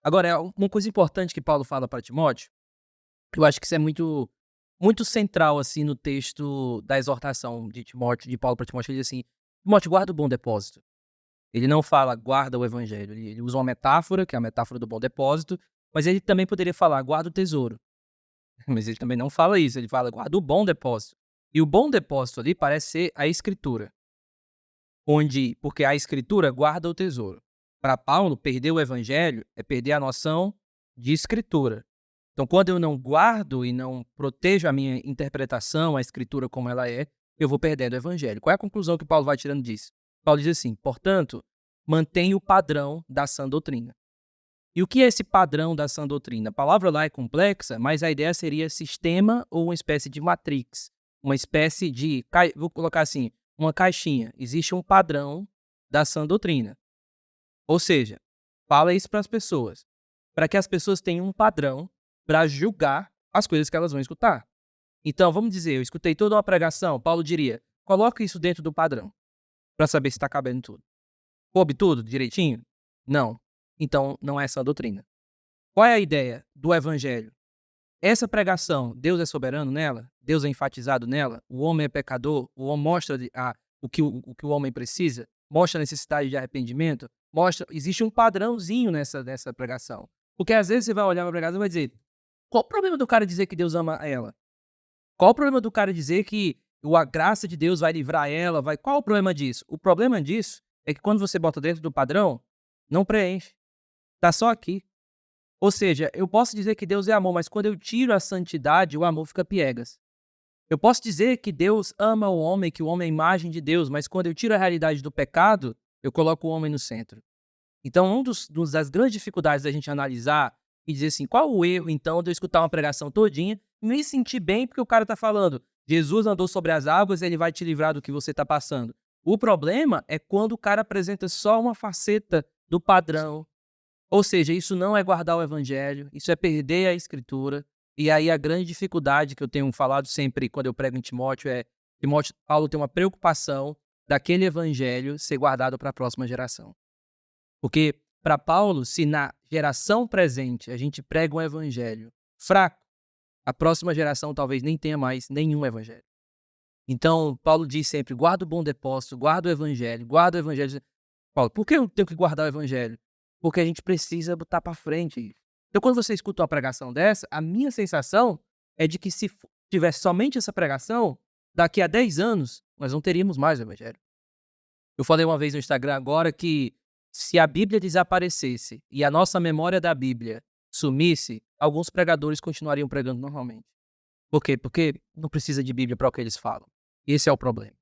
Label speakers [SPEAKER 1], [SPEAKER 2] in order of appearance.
[SPEAKER 1] Agora, uma coisa importante que Paulo fala para Timóteo, eu acho que isso é muito, muito central, assim, no texto da exortação de Timóteo, de Paulo para Timóteo. Ele diz assim: Timóteo, guarda o bom depósito. Ele não fala guarda o evangelho. Ele usa uma metáfora, que é a metáfora do bom depósito, mas ele também poderia falar guarda o tesouro. Mas ele também não fala isso. Ele fala guarda o bom depósito. E o bom depósito ali parece ser a escritura, porque a escritura guarda o tesouro. Para Paulo, perder o evangelho é perder a noção de escritura. Então, quando eu não guardo e não protejo a minha interpretação, a escritura como ela é, eu vou perdendo o evangelho. Qual é a conclusão que Paulo vai tirando disso? Paulo diz assim: portanto, mantenha o padrão da sã doutrina. E o que é esse padrão da sã doutrina? A palavra lá é complexa, mas a ideia seria sistema ou uma espécie de matrix, uma espécie de, vou colocar assim, uma caixinha. Existe um padrão da sã doutrina. Ou seja, fala isso para as pessoas, para que as pessoas tenham um padrão para julgar as coisas que elas vão escutar. Então, vamos dizer, eu escutei toda uma pregação, Paulo diria, coloca isso dentro do padrão, para saber se está cabendo tudo. Coube tudo direitinho? Não. Então, não é essa a doutrina. Qual é a ideia do evangelho? Essa pregação, Deus é soberano nela? Deus é enfatizado nela? O homem é pecador? O homem mostra o que o homem precisa? Mostra a necessidade de arrependimento? Existe um padrãozinho nessa pregação. Porque às vezes você vai olhar para a pregação e vai dizer: qual o problema do cara dizer que Deus ama ela? Qual o problema do cara dizer que a graça de Deus vai livrar ela? Qual o problema disso? O problema disso é que quando você bota dentro do padrão, não preenche. Tá só aqui. Ou seja, eu posso dizer que Deus é amor, mas quando eu tiro a santidade, o amor fica piegas. Eu posso dizer que Deus ama o homem, que o homem é a imagem de Deus, mas quando eu tiro a realidade do pecado, eu coloco o homem no centro. Então, das grandes dificuldades da gente analisar e dizer assim, qual o erro, então, de eu escutar uma pregação todinha e me sentir bem porque o cara está falando, Jesus andou sobre as águas, ele vai te livrar do que você está passando. O problema é quando o cara apresenta só uma faceta do padrão. Ou seja, isso não é guardar o evangelho, isso é perder a escritura. E aí a grande dificuldade que eu tenho falado sempre quando eu prego em Timóteo é, Paulo tem uma preocupação daquele evangelho ser guardado para a próxima geração. Porque para Paulo, se na geração presente a gente prega um evangelho fraco, a próxima geração talvez nem tenha mais nenhum evangelho. Então, Paulo diz sempre, guarda o bom depósito, guarda o evangelho, guarda o evangelho. Paulo, por que eu tenho que guardar o evangelho? Porque a gente precisa botar para frente. Então, quando você escuta uma pregação dessa, a minha sensação é de que se tivesse somente essa pregação, daqui a 10 anos, nós não teríamos mais o evangelho. Eu falei uma vez no Instagram agora que se a Bíblia desaparecesse e a nossa memória da Bíblia sumisse, alguns pregadores continuariam pregando normalmente. Por quê? Porque não precisa de Bíblia para o que eles falam. Esse é o problema.